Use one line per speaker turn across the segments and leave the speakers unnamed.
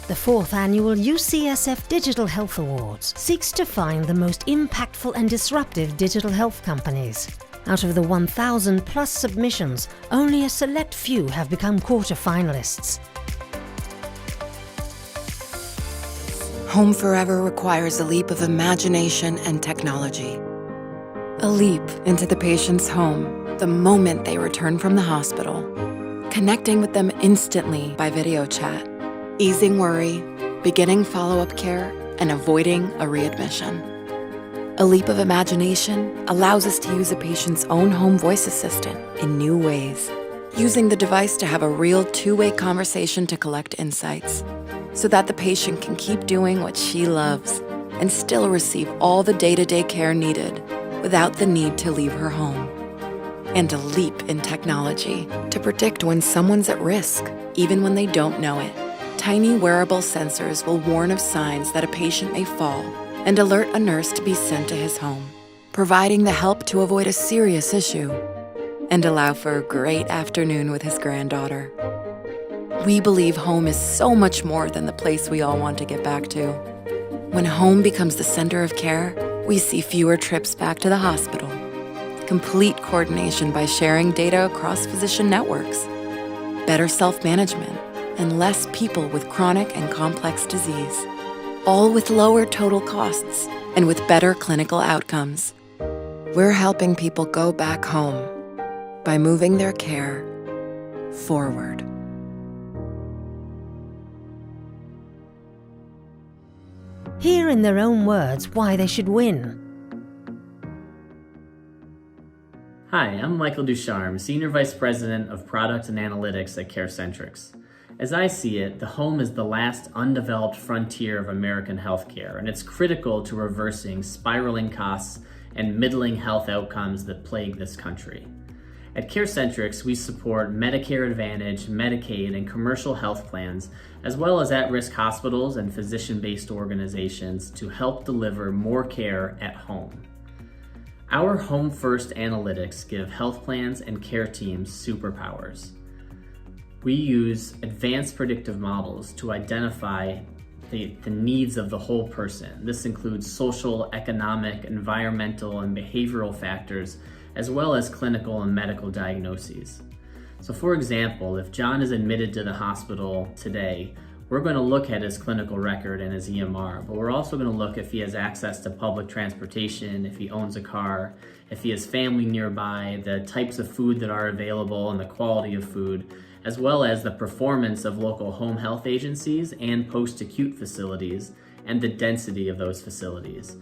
The 4th annual UCSF Digital Health Awards seeks to find the most impactful and disruptive digital health companies. Out of the 1,000 plus submissions, only a select few have become quarter-finalists.
Home Forever requires a leap of imagination and technology. A leap into the patient's home the moment they return from the hospital, connecting with them instantly by video chat, easing worry, beginning follow-up care, and avoiding a readmission. A leap of imagination allows us to use a patient's own home voice assistant in new ways, using the device to have a real two-way conversation to collect insights, so that the patient can keep doing what she loves and still receive all the day-to-day care needed without the need to leave her home. And a leap in technology to predict when someone's at risk, even when they don't know it. Tiny wearable sensors will warn of signs that a patient may fall and alert a nurse to be sent to his home, providing the help to avoid a serious issue and allow for a great afternoon with his granddaughter. We believe home is so much more than the place we all want to get back to. When home becomes the center of care, we see fewer trips back to the hospital, complete coordination by sharing data across physician networks, better self-management, and less people with chronic and complex disease, all with lower total costs and with better clinical outcomes. We're helping people go back home by moving their care forward.
Hear in their own words why they should win.
Hi, I'm Michael Ducharme, Senior Vice President of Product and Analytics at Carecentrics. As I see it, the home is the last undeveloped frontier of American healthcare, and it's critical to reversing spiraling costs and middling health outcomes that plague this country. At Carecentrics, we support Medicare Advantage, Medicaid, and commercial health plans, as well as at-risk hospitals and physician-based organizations to help deliver more care at home. Our home-first analytics give health plans and care teams superpowers. We use advanced predictive models to identify the needs of the whole person. This includes social, economic, environmental, and behavioral factors, as well as clinical and medical diagnoses. So for example, if John is admitted to the hospital today, we're going to look at his clinical record and his EMR, but we're also going to look if he has access to public transportation, if he owns a car, if he has family nearby, the types of food that are available and the quality of food, as well as the performance of local home health agencies and post-acute facilities and the density of those facilities.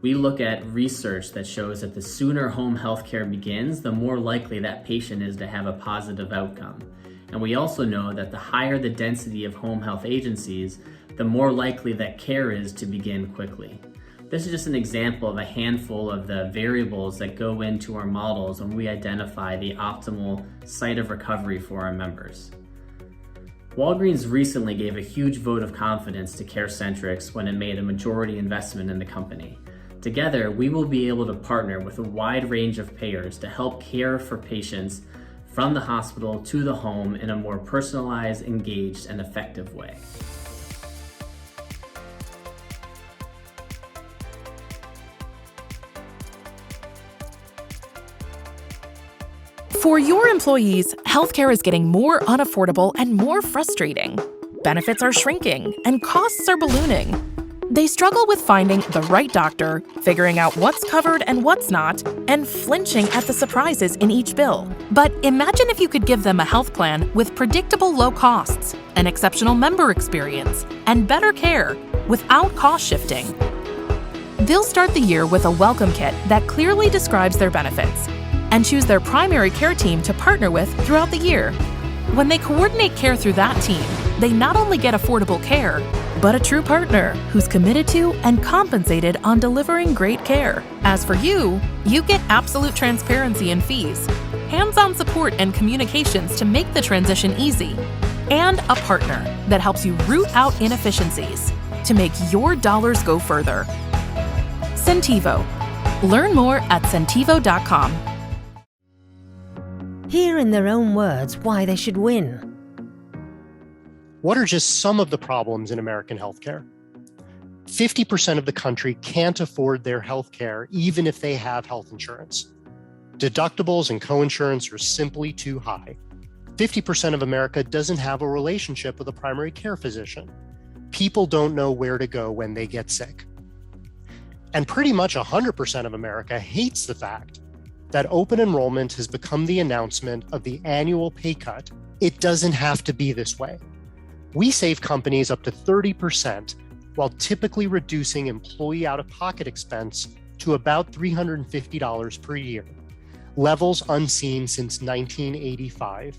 We look at research that shows that the sooner home health care begins, the more likely that patient is to have a positive outcome. And we also know that the higher the density of home health agencies, the more likely that care is to begin quickly. This is just an example of a handful of the variables that go into our models when we identify the optimal site of recovery for our members. Walgreens recently gave a huge vote of confidence to Carecentrics when it made a majority investment in the company. Together, we will be able to partner with a wide range of payers to help care for patients from the hospital to the home in a more personalized, engaged, and effective way.
For your employees, healthcare is getting more unaffordable and more frustrating. Benefits are shrinking and costs are ballooning. They struggle with finding the right doctor, figuring out what's covered and what's not, and flinching at the surprises in each bill. But imagine if you could give them a health plan with predictable low costs, an exceptional member experience, and better care without cost shifting. They'll start the year with a welcome kit that clearly describes their benefits and choose their primary care team to partner with throughout the year. When they coordinate care through that team, they not only get affordable care, but a true partner who's committed to and compensated on delivering great care. As for you, you get absolute transparency in fees, hands-on support and communications to make the transition easy, and a partner that helps you root out inefficiencies to make your dollars go further. Centivo. Learn more at centivo.com.
Hear in their own words why they should win.
What are just some of the problems in American healthcare? 50% of the country can't afford their healthcare even if they have health insurance. Deductibles and coinsurance are simply too high. 50% of America doesn't have a relationship with a primary care physician. People don't know where to go when they get sick. And pretty much 100% of America hates the fact that open enrollment has become the announcement of the annual pay cut. It doesn't have to be this way. We save companies up to 30% while typically reducing employee out-of-pocket expense to about $350 per year, levels unseen since 1985.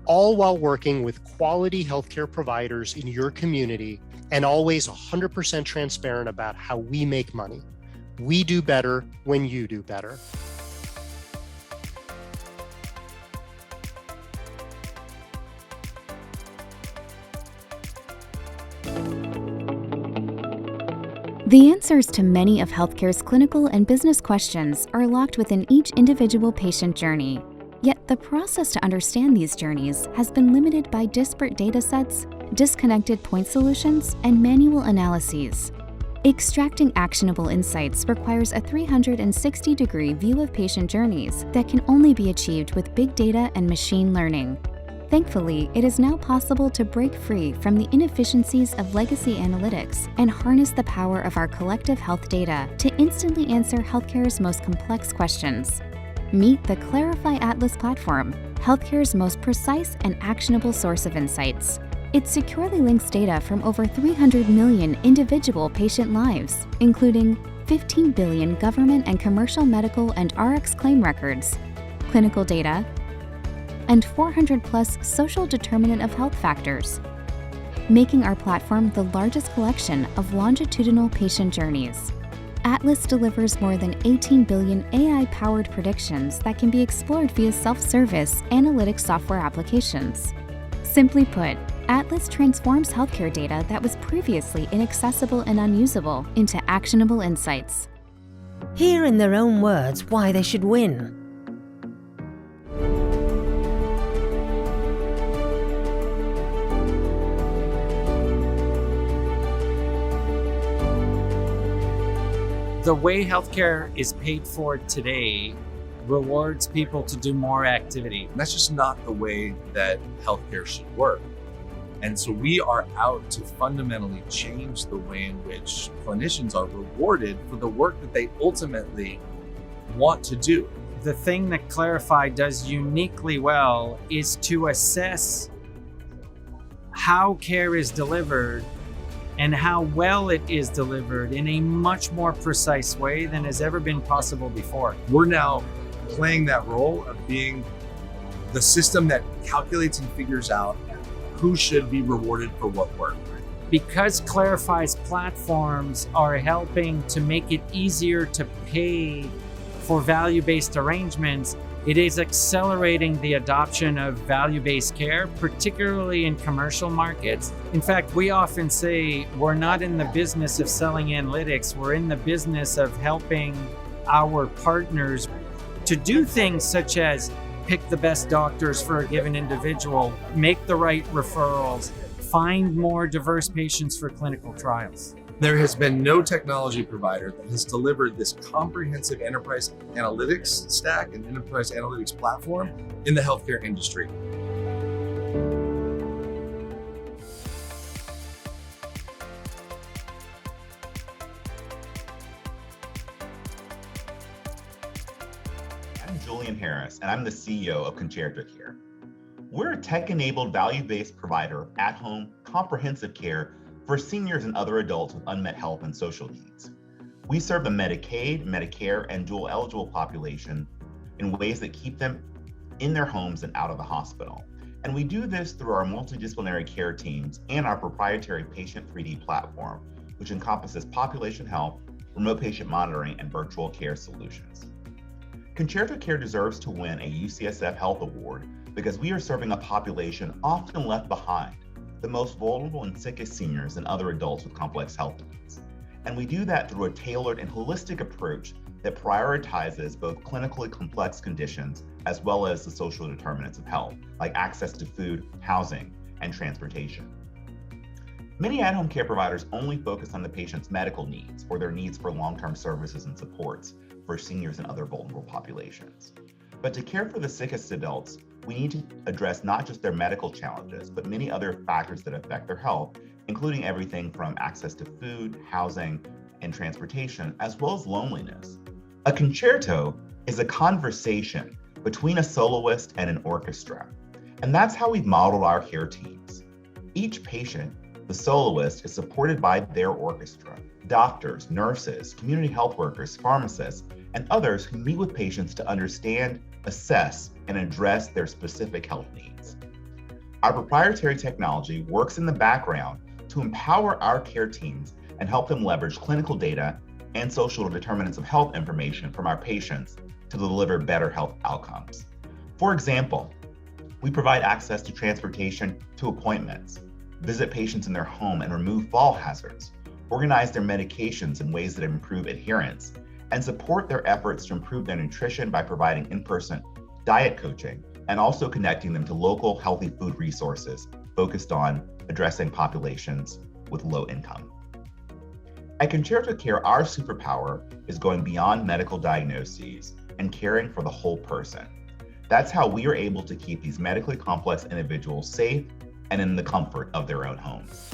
All while working with quality healthcare providers in your community and always 100% transparent about how we make money. We do better when you do better.
The answers to many of healthcare's clinical and business questions are locked within each individual patient journey. Yet the process to understand these journeys has been limited by disparate data sets, disconnected point solutions, and manual analyses. Extracting actionable insights requires a 360-degree view of patient journeys that can only be achieved with big data and machine learning. Thankfully, it is now possible to break free from the inefficiencies of legacy analytics and harness the power of our collective health data to instantly answer healthcare's most complex questions. Meet the Clarify Atlas platform, healthcare's most precise and actionable source of insights. It securely links data from over 300 million individual patient lives, including 15 billion government and commercial medical and RX claim records, clinical data, and 400-plus social determinant of health factors, making our platform the largest collection of longitudinal patient journeys. Atlas delivers more than 18 billion AI-powered predictions that can be explored via self-service analytics software applications. Simply put, Atlas transforms healthcare data that was previously inaccessible and unusable into actionable insights.
Hear in their own words why they should win.
The way healthcare is paid for today rewards people to do more activity.
And that's just not the way that healthcare should work. And so we are out to fundamentally change the way in which clinicians are rewarded for the work that they ultimately want to do.
The thing that Clarify does uniquely well is to assess how care is delivered and how well it is delivered in a much more precise way than has ever been possible before.
We're now playing that role of being the system that calculates and figures out who should be rewarded for what work.
Because Clarify's platforms are helping to make it easier to pay for value-based arrangements, it is accelerating the adoption of value-based care, particularly in commercial markets. In fact, we often say we're not in the business of selling analytics, we're in the business of helping our partners to do things such as pick the best doctors for a given individual, make the right referrals, find more diverse patients for clinical trials.
There has been no technology provider that has delivered this comprehensive enterprise analytics stack and enterprise analytics platform in the healthcare industry.
I'm Julian Harris, and I'm the CEO of Concerto Care. We're a tech-enabled, value-based provider of at-home, comprehensive care for seniors and other adults with unmet health and social needs. We serve the Medicaid, Medicare, and dual-eligible population in ways that keep them in their homes and out of the hospital. And we do this through our multidisciplinary care teams and our proprietary Patient 3D platform, which encompasses population health, remote patient monitoring, and virtual care solutions. Concerto Care deserves to win a UCSF Health Award because we are serving a population often left behind, the most vulnerable and sickest seniors and other adults with complex health needs. And we do that through a tailored and holistic approach that prioritizes both clinically complex conditions as well as the social determinants of health, like access to food, housing, and transportation. Many at-home care providers only focus on the patient's medical needs or their needs for long-term services and supports for seniors and other vulnerable populations. But to care for the sickest adults, we need to address not just their medical challenges, but many other factors that affect their health, including everything from access to food, housing, and transportation, as well as loneliness. A concerto is a conversation between a soloist and an orchestra, and that's how we've modeled our care teams. Each patient, the soloist, is supported by their orchestra, doctors, nurses, community health workers, pharmacists, and others who meet with patients to understand, assess, and address their specific health needs. Our proprietary technology works in the background to empower our care teams and help them leverage clinical data and social determinants of health information from our patients to deliver better health outcomes. For example, we provide access to transportation to appointments, visit patients in their home and remove fall hazards, organize their medications in ways that improve adherence, and support their efforts to improve their nutrition by providing in-person diet coaching and also connecting them to local healthy food resources focused on addressing populations with low income. At Concerto Care, our superpower is going beyond medical diagnoses and caring for the whole person. That's how we are able to keep these medically complex individuals safe and in the comfort of their own homes.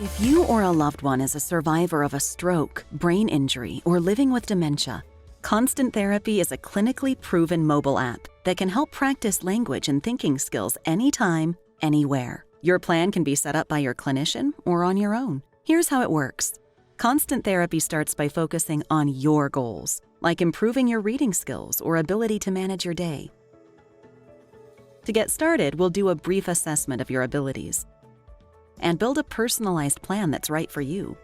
If you or a loved one is a survivor of a stroke, brain injury, or living with dementia, Constant Therapy is a clinically proven mobile app that can help practice language and thinking skills anytime, anywhere. Your plan can be set up by your clinician or on your own. Here's how it works. Constant Therapy starts by focusing on your goals, like improving your reading skills or ability to manage your day. To get started, we'll do a brief assessment of your abilities and build a personalized plan that's right for you.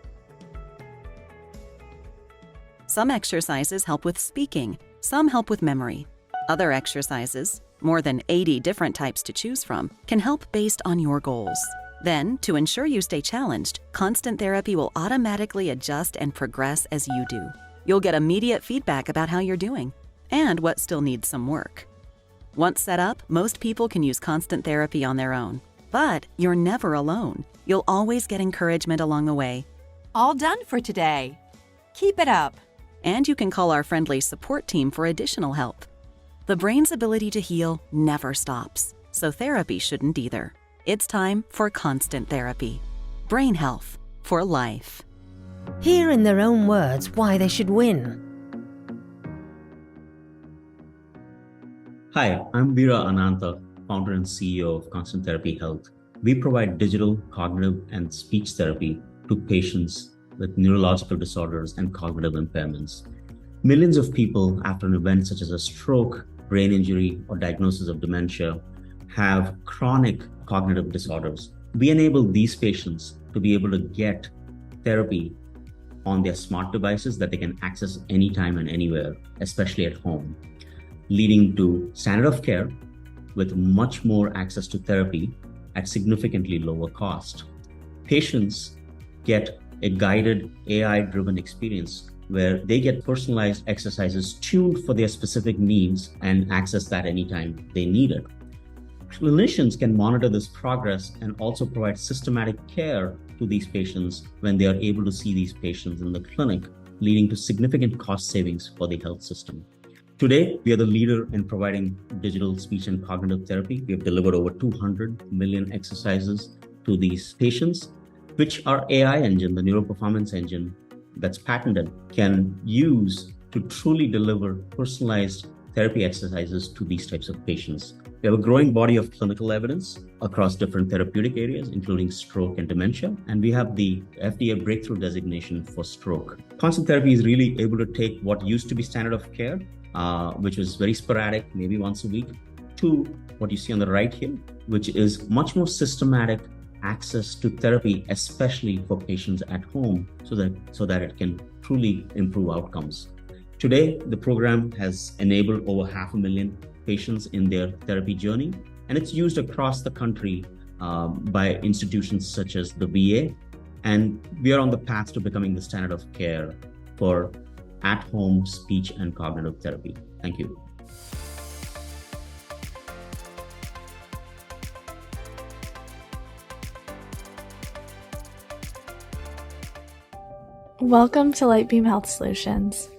Some exercises help with speaking, some help with memory. Other exercises, more than 80 different types to choose from, can help based on your goals. Then, to ensure you stay challenged, Constant Therapy will automatically adjust and progress as you do. You'll get immediate feedback about how you're doing and what still needs some work. Once set up, most people can use Constant Therapy on their own. But you're never alone. You'll always get encouragement along the way.
All done for today. Keep it up.
And you can call our friendly support team for additional help. The brain's ability to heal never stops, so therapy shouldn't either. It's time for Constant Therapy. Brain health for life.
Hear in their own words why they should win.
Hi, I'm Veera Anantha, founder and CEO of Constant Therapy Health. We provide digital, cognitive, and speech therapy to patients with neurological disorders and cognitive impairments. Millions of people after an event such as a stroke, brain injury, or diagnosis of dementia have chronic cognitive disorders. We enable these patients to be able to get therapy on their smart devices that they can access anytime and anywhere, especially at home, leading to standard of care with much more access to therapy at significantly lower cost. Patients get a guided AI-driven experience where they get personalized exercises tuned for their specific needs and access that anytime they need it. Clinicians can monitor this progress and also provide systematic care to these patients when they are able to see these patients in the clinic, leading to significant cost savings for the health system. Today, we are the leader in providing digital speech and cognitive therapy. We have delivered over 200 million exercises to these patients, which our AI engine, the neural performance engine that's patented, can use to truly deliver personalized therapy exercises to these types of patients. We have a growing body of clinical evidence across different therapeutic areas, including stroke and dementia, and we have the FDA breakthrough designation for stroke. Constant Therapy is really able to take what used to be standard of care, which was very sporadic, maybe once a week, to what you see on the right here, which is much more systematic access to therapy, especially for patients at home, so that it can truly improve outcomes. Today, the program has enabled over 500,000 patients in their therapy journey, and it's used across the country by institutions such as the VA, and we are on the path to becoming the standard of care for at-home speech and cognitive therapy. Thank you.
Welcome to Lightbeam Health Solutions,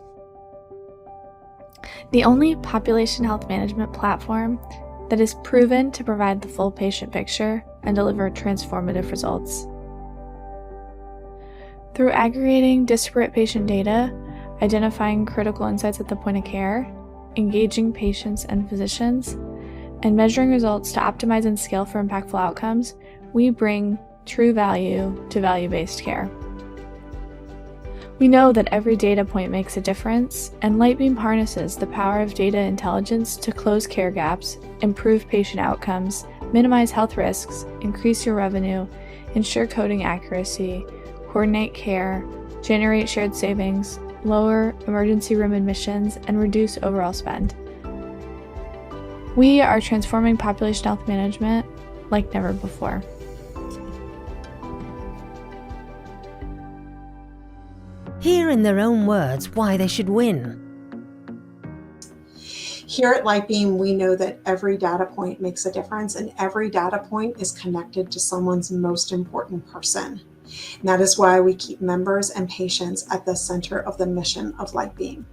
the only population health management platform that is proven to provide the full patient picture and deliver transformative results. Through aggregating disparate patient data, identifying critical insights at the point of care, engaging patients and physicians, and measuring results to optimize and scale for impactful outcomes, we bring true value to value-based care. We know that every data point makes a difference, and Lightbeam harnesses the power of data intelligence to close care gaps, improve patient outcomes, minimize health risks, increase your revenue, ensure coding accuracy, coordinate care, generate shared savings, lower emergency room admissions, and reduce overall spend. We are transforming population health management like never before.
Hear in their own words why they should win.
Here at Lightbeam, we know that every data point makes a difference, and every data point is connected to someone's most important person. And that is why we keep members and patients at the center of the mission of Lightbeam.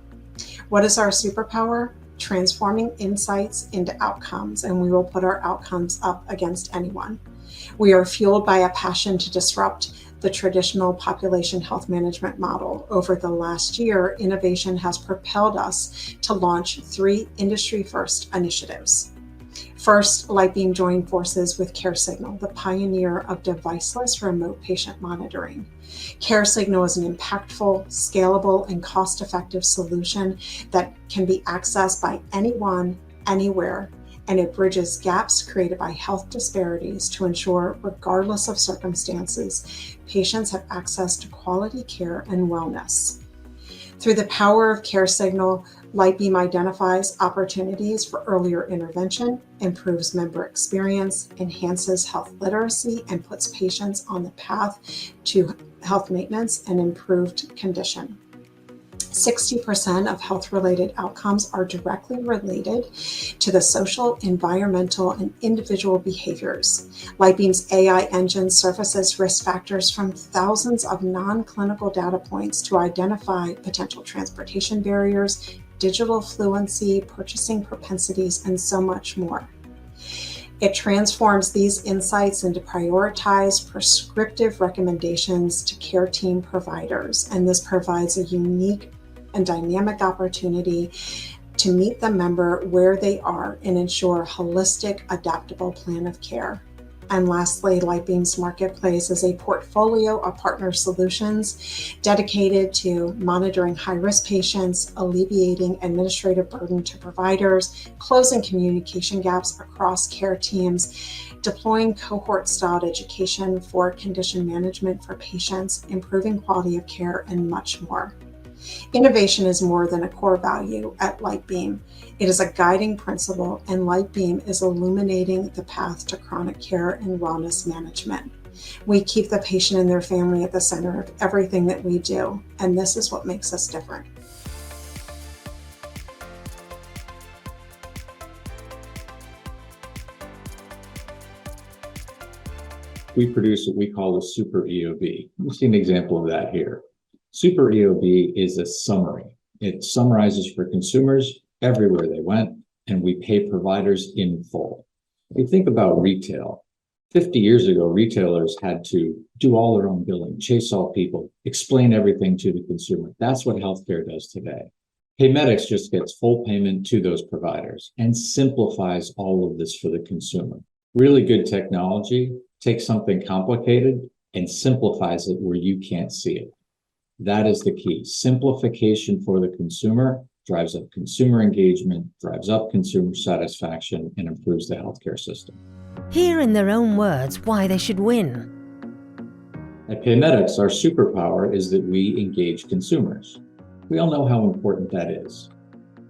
What is our superpower? Transforming insights into outcomes, and we will put our outcomes up against anyone. We are fueled by a passion to disrupt the traditional population health management model. Over the last year, innovation has propelled us to launch 3 industry-first initiatives. First, Lightbeam joined forces with CareSignal, the pioneer of deviceless remote patient monitoring. CareSignal is an impactful, scalable, and cost-effective solution that can be accessed by anyone, anywhere, and it bridges gaps created by health disparities to ensure, regardless of circumstances, patients have access to quality care and wellness. Through the power of CareSignal, Lightbeam identifies opportunities for earlier intervention, improves member experience, enhances health literacy, and puts patients on the path to health maintenance and improved condition. 60% of health-related outcomes are directly related to the social, environmental, and individual behaviors. Lightbeam's AI engine surfaces risk factors from thousands of non-clinical data points to identify potential transportation barriers, digital fluency, purchasing propensities, and so much more. It transforms these insights into prioritized prescriptive recommendations to care team providers, and this provides a unique and dynamic opportunity to meet the member where they are and ensure a holistic, adaptable plan of care. And lastly, Lightbeam's marketplace is a portfolio of partner solutions dedicated to monitoring high-risk patients, alleviating administrative burden to providers, closing communication gaps across care teams, deploying cohort-styled education for condition management for patients, improving quality of care, and much more. Innovation is more than a core value at Lightbeam. It is a guiding principle, and Lightbeam is illuminating the path to chronic care and wellness management. We keep the patient and their family at the center of everything that we do, and this is what makes us different.
We produce what we call a super EOB. You see an example of that here. Super EOB is a summary. It summarizes for consumers everywhere they went, and we pay providers in full. If you think about retail, 50 years ago, retailers had to do all their own billing, chase all people, explain everything to the consumer. That's what healthcare does today. Paymedics just gets full payment to those providers and simplifies all of this for the consumer. Really good technology takes something complicated and simplifies it where you can't see it. That is the key. Simplification for the consumer drives up consumer engagement, drives up consumer satisfaction, and improves the healthcare system.
Hear in their own words why they should win.
At Paymedics, our superpower is that we engage consumers. We all know how important that is.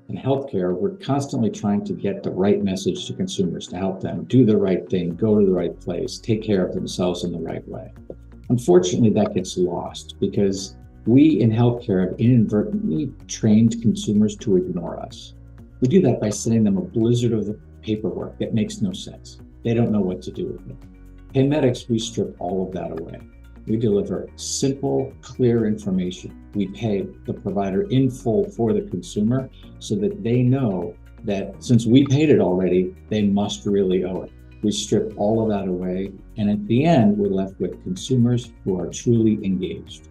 In healthcare, we're constantly trying to get the right message to consumers to help them do the right thing, go to the right place, take care of themselves in the right way. Unfortunately, that gets lost because We in healthcare have inadvertently trained consumers to ignore us. We do that by sending them a blizzard of the paperwork that makes no sense. They don't know what to do with it. Paymedics, we strip all of that away. We deliver simple, clear information. We pay the provider in full for the consumer so that they know that since we paid it already, they must really owe it. We strip all of that away, and at the end, we're left with consumers who are truly engaged.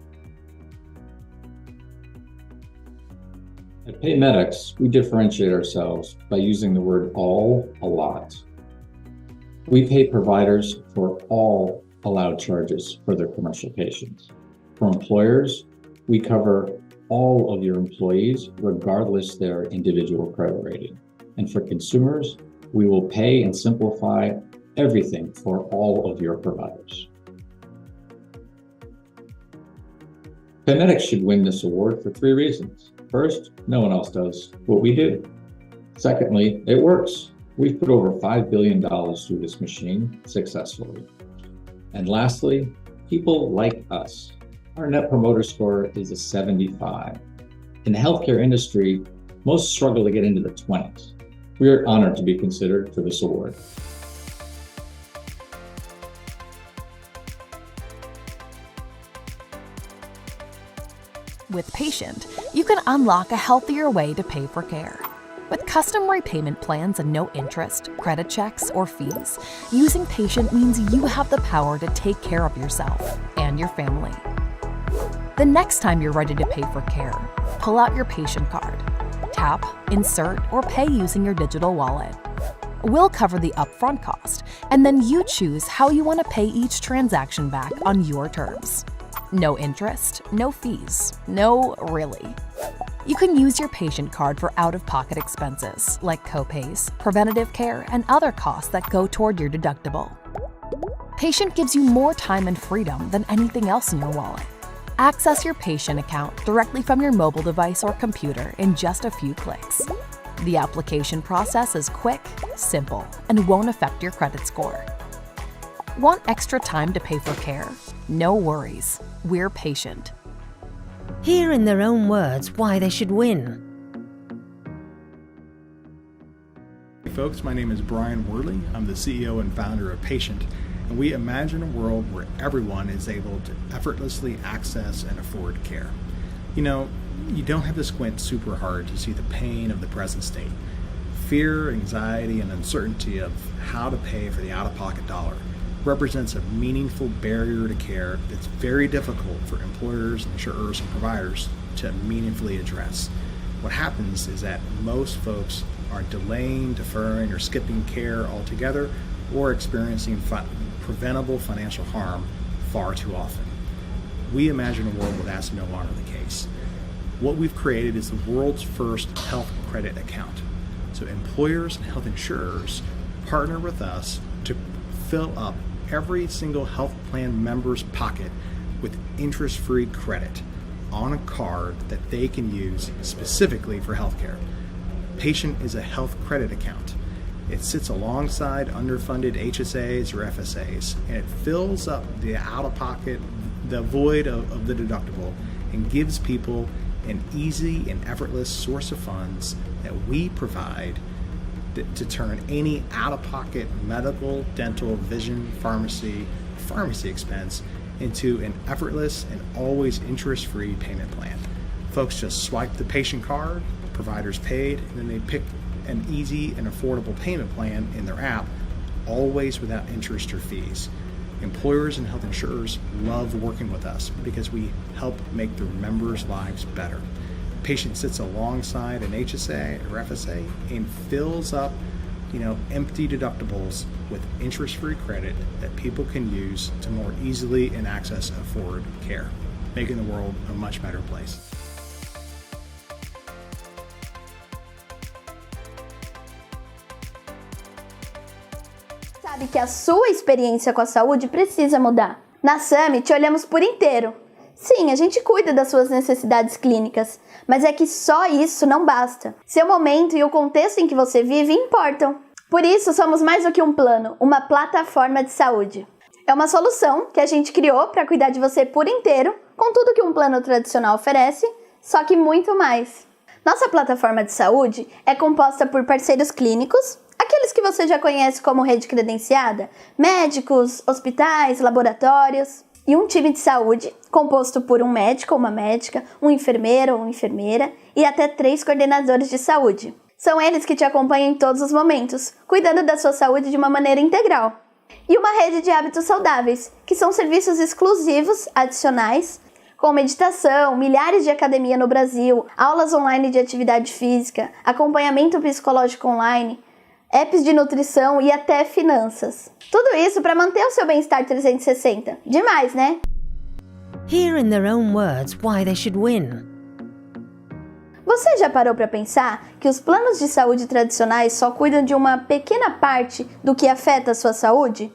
At Paymedics, we differentiate ourselves by using the word all a lot. We pay providers for all allowed charges for their commercial patients. For employers, we cover all of your employees, regardless their individual credit rating. And for consumers, we will pay and simplify everything for all of your providers. Paymedics should win this award for 3 reasons. First, no one else does what we do. Secondly, it works. We've put over $5 billion through this machine successfully. And lastly, people like us. Our Net Promoter Score is a 75. In the healthcare industry, most struggle to get into the 20s. We are honored to be considered for this award.
With Patient, you can unlock a healthier way to pay for care. With custom repayment plans and no interest, credit checks, or fees, using Patient means you have the power to take care of yourself and your family. The next time you're ready to pay for care, pull out your Patient card. Tap, insert, or pay using your digital wallet. We'll cover the upfront cost, and then you choose how you want to pay each transaction back on your terms. No interest, no fees, no really. You can use your Patient card for out-of-pocket expenses like copays, preventative care, and other costs that go toward your deductible. Patient gives you more time and freedom than anything else in your wallet. Access your Patient account directly from your mobile device or computer in just a few clicks. The application process is quick, simple, and won't affect your credit score. Want extra time to pay for care? No worries. We're Patient.
Hear in their own words why they should win.
Hey folks, my name is Brian Worley. I'm the CEO and founder of Patient, and we imagine a world where everyone is able to effortlessly access and afford care. You know, you don't have to squint super hard to see the pain of the present state. Fear, anxiety, and uncertainty of how to pay for the out-of-pocket dollar represents a meaningful barrier to care that's very difficult for employers, insurers, and providers to meaningfully address. What happens is that most folks are delaying, deferring, or skipping care altogether, or experiencing preventable financial harm far too often. We imagine a world where that's no longer the case. What we've created is the world's first health credit account. So employers and health insurers partner with us to fill up every single health plan member's pocket with interest-free credit on a card that they can use specifically for healthcare. Patient is a health credit account. It sits alongside underfunded HSAs or FSAs, and it fills up the out-of-pocket, the void of the deductible, and gives people an easy and effortless source of funds that we provide to turn any out-of-pocket medical, dental, vision, pharmacy expense into an effortless and always interest-free payment plan. Folks just swipe the Patient card, provider's paid, and then they pick an easy and affordable payment plan in their app, always without interest or fees. Employers and health insurers love working with us because we help make their members' lives better. Patient sits alongside an HSA or FSA and fills up, empty deductibles with interest-free credit that people can use to more easily and afford care, making the world a much better place.
Sabe que a sua experiência com a saúde precisa mudar. Na Summit, olhamos por inteiro. Sim, a gente cuida das suas necessidades clínicas, mas é que só isso não basta. Seu momento e o contexto em que você vive importam. Por isso, somos mais do que um plano, uma plataforma de saúde. É uma solução que a gente criou para cuidar de você por inteiro, com tudo que um plano tradicional oferece, só que muito mais. Nossa plataforma de saúde é composta por parceiros clínicos, aqueles que você já conhece como rede credenciada, médicos, hospitais, laboratórios, e um time de saúde composto por um médico ou uma médica, um enfermeiro ou uma enfermeira e até 3 coordenadores de saúde. São eles que te acompanham em todos os momentos, cuidando da sua saúde de uma maneira integral. E uma rede de hábitos saudáveis, que são serviços exclusivos, adicionais, com meditação, milhares de academia no Brasil, aulas online de atividade física, acompanhamento psicológico online, apps de nutrição e até finanças. Tudo isso para manter o seu bem-estar 360. Demais, né?
Hear in their own words why they should win.
Você já parou para pensar que os planos de saúde tradicionais só cuidam de uma pequena parte do que afeta a sua saúde?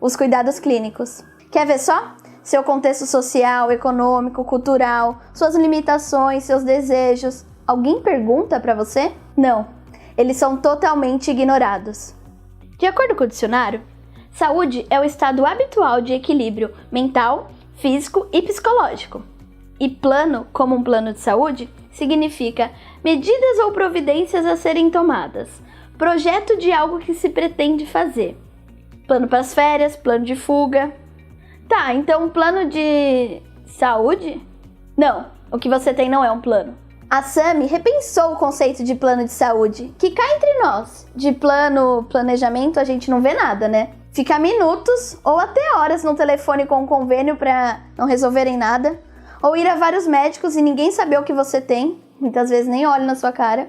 Os cuidados clínicos. Quer ver só? Seu contexto social, econômico, cultural, suas limitações, seus desejos. Alguém pergunta para você? Não. Eles são totalmente ignorados. De acordo com o dicionário, saúde é o estado habitual de equilíbrio mental, físico e psicológico. E plano, como um plano de saúde, significa medidas ou providências a serem tomadas, projeto de algo que se pretende fazer. Plano para as férias, plano de fuga. Tá, então um plano de saúde? Não, o que você tem não é um plano. A Sami repensou o conceito de plano de saúde, que cá entre nós, de planejamento, a gente não vê nada, né? Ficar minutos ou até horas no telefone com um convênio para não resolverem nada, ou ir a vários médicos e ninguém saber o que você tem, muitas vezes nem olha na sua cara,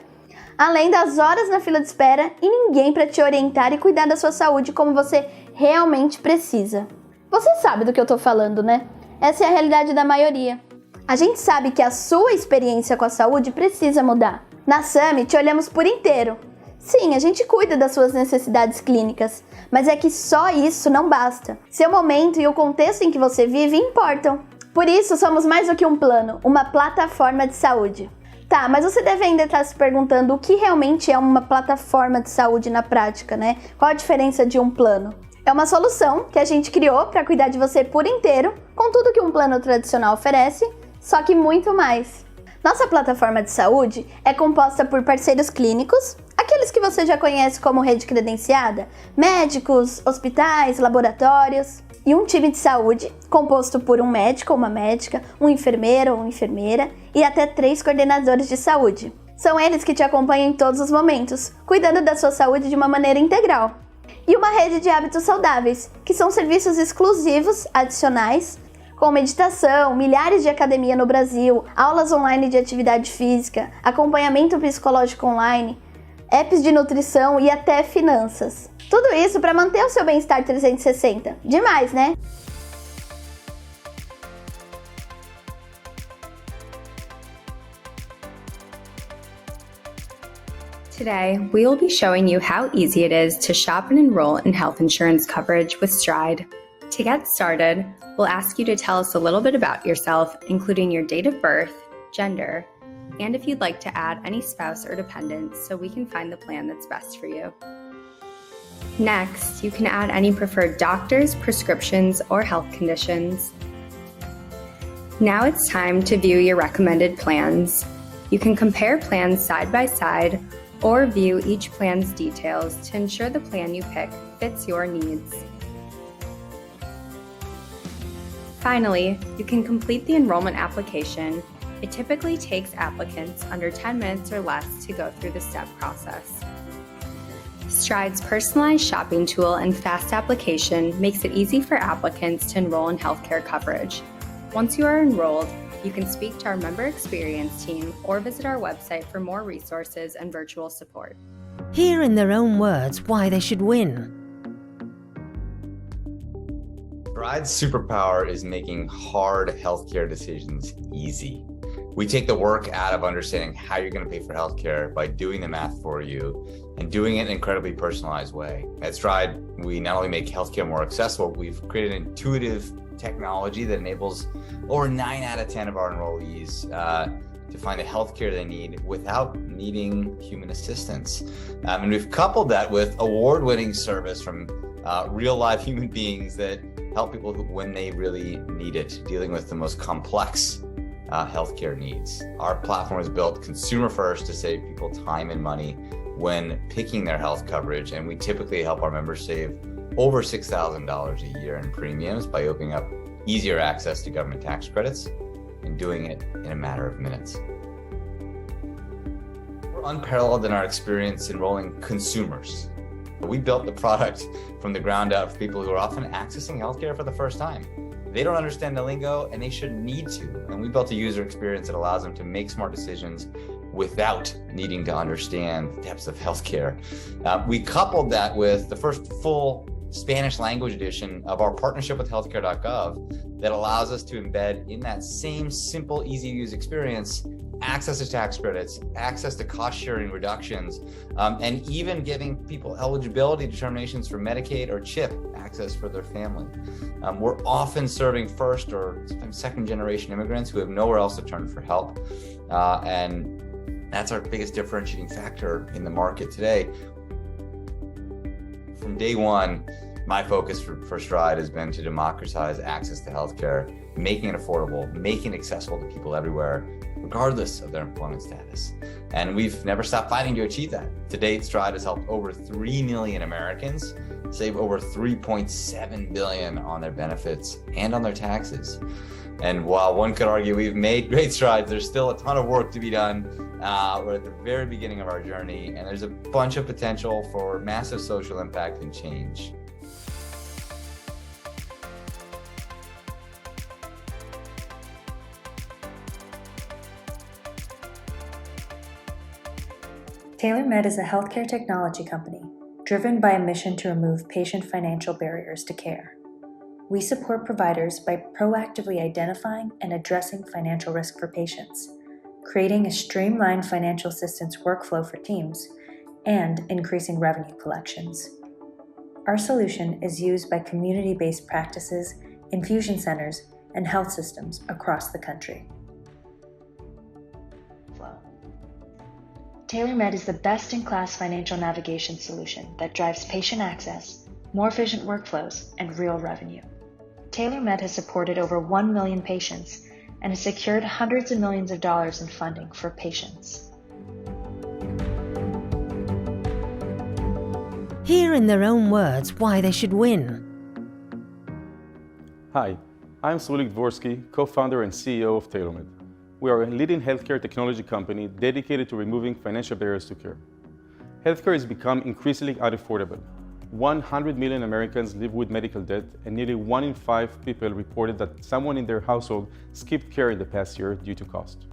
além das horas na fila de espera e ninguém para te orientar e cuidar da sua saúde como você realmente precisa. Você sabe do que eu tô falando, né? Essa é a realidade da maioria. A gente sabe que a sua experiência com a saúde precisa mudar. Na Sami, te olhamos por inteiro. Sim, a gente cuida das suas necessidades clínicas, mas é que só isso não basta. Seu momento e o contexto em que você vive importam. Por isso, somos mais do que um plano, uma plataforma de saúde. Tá, mas você deve ainda estar se perguntando o que realmente é uma plataforma de saúde na prática, né? Qual a diferença de um plano? É uma solução que a gente criou para cuidar de você por inteiro, com tudo que um plano tradicional oferece, só que muito mais. Nossa plataforma de saúde é composta por parceiros clínicos, aqueles que você já conhece como rede credenciada, médicos, hospitais, laboratórios, e um time de saúde composto por um médico ou uma médica, um enfermeiro ou uma enfermeira e até 3 coordenadores de saúde. São eles que te acompanham em todos os momentos, cuidando da sua saúde de uma maneira integral. E uma rede de hábitos saudáveis, que são serviços exclusivos, adicionais, com meditação, milhares de academia no Brasil, aulas online de atividade física, acompanhamento psicológico online, apps de nutrição e até finanças. Tudo isso para manter o seu bem-estar 360. Demais, né?
Today, we will be showing you how easy it is to shop and enroll in health insurance coverage with Stride. To get started, we'll ask you to tell us a little bit about yourself, including your date of birth, gender, and if you'd like to add any spouse or dependents so we can find the plan that's best for you. Next, you can add any preferred doctors, prescriptions, or health conditions. Now it's time to view your recommended plans. You can compare plans side by side or view each plan's details to ensure the plan you pick fits your needs. Finally, you can complete the enrollment application. It typically takes applicants under 10 minutes or less to go through the step process. Stride's personalized shopping tool and fast application makes it easy for applicants to enroll in healthcare coverage. Once you are enrolled, you can speak to our member experience team or visit our website for more resources and virtual support.
Hear in their own words why they should win.
Stride's superpower is making hard healthcare decisions easy. We take the work out of understanding how you're going to pay for healthcare by doing the math for you and doing it in an incredibly personalized way. At Stride, we not only make healthcare more accessible, we've created an intuitive technology that enables over 9 out of 10 of our enrollees to find the healthcare they need without needing human assistance. And we've coupled that with award-winning service from real live human beings that help people when they really need it, dealing with the most complex healthcare needs. Our platform is built consumer first to save people time and money when picking their health coverage, and we typically help our members save over $6,000 a year in premiums by opening up easier access to government tax credits and doing it in a matter of minutes. We're unparalleled in our experience enrolling consumers. We built the product from the ground up for people who are often accessing healthcare for the first time. They don't understand the lingo and they shouldn't need to. And we built a user experience that allows them to make smart decisions without needing to understand the depths of healthcare. We coupled that with the first full Spanish language edition of our partnership with healthcare.gov that allows us to embed in that same simple, easy to use experience access to tax credits, access to cost sharing reductions, and even giving people eligibility determinations for Medicaid or CHIP access for their family. We're often serving first or sometimes second generation immigrants who have nowhere else to turn for help. And that's our biggest differentiating factor in the market today. From day one, my focus for Stride has been to democratize access to healthcare, making it affordable, making it accessible to people everywhere, regardless of their employment status. And we've never stopped fighting to achieve that. To date, Stride has helped over 3 million Americans save over $3.7 billion on their benefits and on their taxes. And while one could argue we've made great strides, there's still a ton of work to be done. We're at the very beginning of our journey, and there's a bunch of potential for massive social impact and change.
TaylorMed is a healthcare technology company driven by a mission to remove patient financial barriers to care. We support providers by proactively identifying and addressing financial risk for patients, creating a streamlined financial assistance workflow for teams, and increasing revenue collections. Our solution is used by community-based practices, infusion centers, and health systems across the country. TaylorMed is the best-in-class financial navigation solution that drives patient access, more efficient workflows, and real revenue. TaylorMed has supported over 1 million patients and has secured hundreds of millions of dollars in funding for patients.
Hear in their own words why they should win.
Hi, I'm Sulik Dvorsky, co-founder and CEO of TaylorMed. We are a leading healthcare technology company dedicated to removing financial barriers to care. Healthcare has become increasingly unaffordable. 100 million Americans live with medical debt, and nearly 1 in 5 people reported that someone in their household skipped care in the past year due to cost.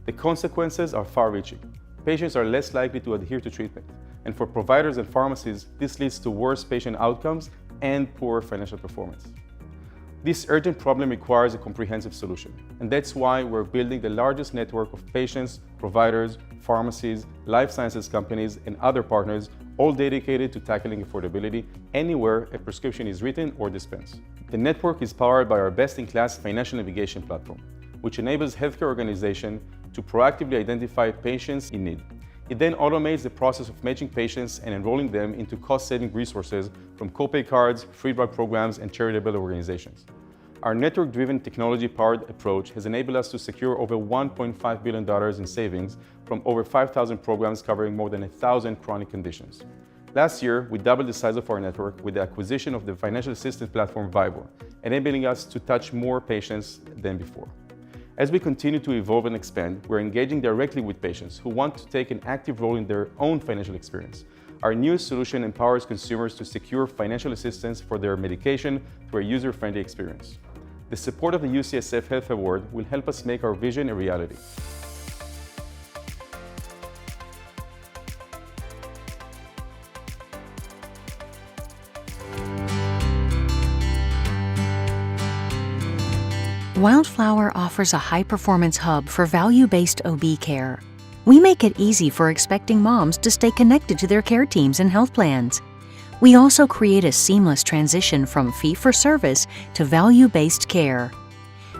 The consequences are far-reaching. Patients are less likely to adhere to treatment, and for providers and pharmacies, this leads to worse patient outcomes and poor financial performance. This urgent problem requires a comprehensive solution, and that's why we're building the largest network of patients, providers, pharmacies, life sciences companies, and other partners, all dedicated to tackling affordability anywhere a prescription is written or dispensed. The network is powered by our best-in-class financial navigation platform, which enables healthcare organizations to proactively identify patients in need. It then automates the process of matching patients and enrolling them into cost-saving resources from copay cards, free drug programs, and charitable organizations. Our network-driven, technology-powered approach has enabled us to secure over $1.5 billion in savings from over 5,000 programs covering more than 1,000 chronic conditions. Last year, we doubled the size of our network with the acquisition of the financial assistance platform Vibor, enabling us to touch more patients than before. As we continue to evolve and expand, we're engaging directly with patients who want to take an active role in their own financial experience. Our new solution empowers consumers to secure financial assistance for their medication through a user-friendly experience. The support of the UCSF Health Award will help us make our vision a reality.
Wildflower offers a high-performance hub for value-based OB care. We make it easy for expecting moms to stay connected to their care teams and health plans. We also create a seamless transition from fee-for-service to value-based care.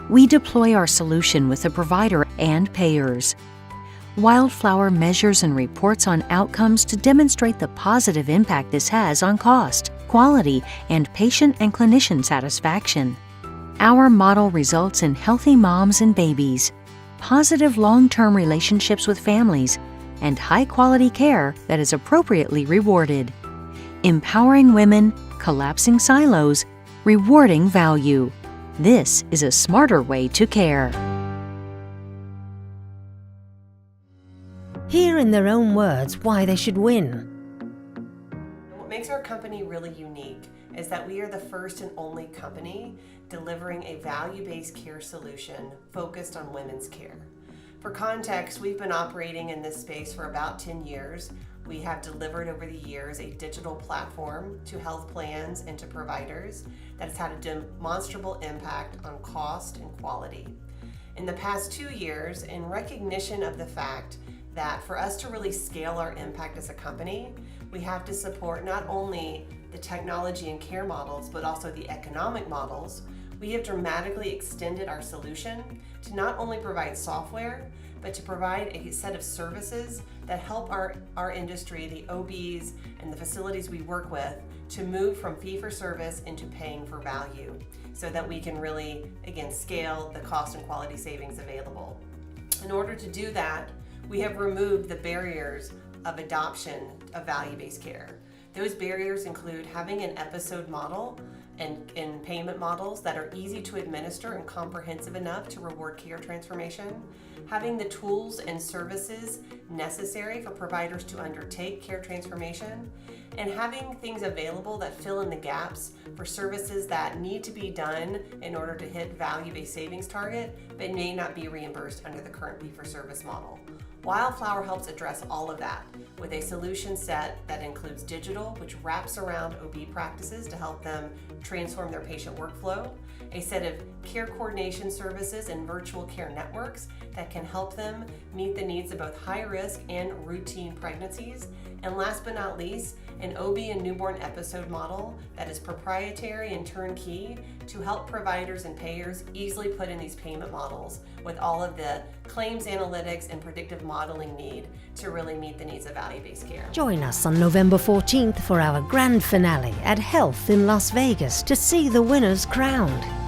We deploy our solution with the provider and payers. Wildflower measures and reports on outcomes to demonstrate the positive impact this has on cost, quality, and patient and clinician satisfaction. Our model results in healthy moms and babies, positive long-term relationships with families, and high-quality care that is appropriately rewarded. Empowering women, collapsing silos, rewarding value. This is a smarter way to care.
Hear in their own words why they should win.
What makes our company really unique is that we are the first and only company delivering a value-based care solution focused on women's care. For context, we've been operating in this space for about 10 years. We have delivered over the years a digital platform to health plans and to providers that has had a demonstrable impact on cost and quality. In the past 2 years, in recognition of the fact that for us to really scale our impact as a company, we have to support not only the technology and care models, but also the economic models. We have dramatically extended our solution to not only provide software, but to provide a set of services that help our industry, the OBs and the facilities we work with, to move from fee-for-service into paying for value so that we can really, again, scale the cost and quality savings available. In order to do that, we have removed the barriers of adoption of value-based care. Those barriers include having an episode model and payment models that are easy to administer and comprehensive enough to reward care transformation, having the tools and services necessary for providers to undertake care transformation, and having things available that fill in the gaps for services that need to be done in order to hit value-based savings target, but may not be reimbursed under the current fee-for-service model. Wildflower helps address all of that with a solution set that includes digital, which wraps around OB practices to help them transform their patient workflow, a set of care coordination services and virtual care networks that can help them meet the needs of both high-risk and routine pregnancies, and last but not least, an OB and newborn episode model that is proprietary and turnkey to help providers and payers easily put in these payment models with all of the claims analytics and predictive modeling need to really meet the needs of value-based care.
Join us on November 14th for our grand finale at Health in Las Vegas to see the winners crowned.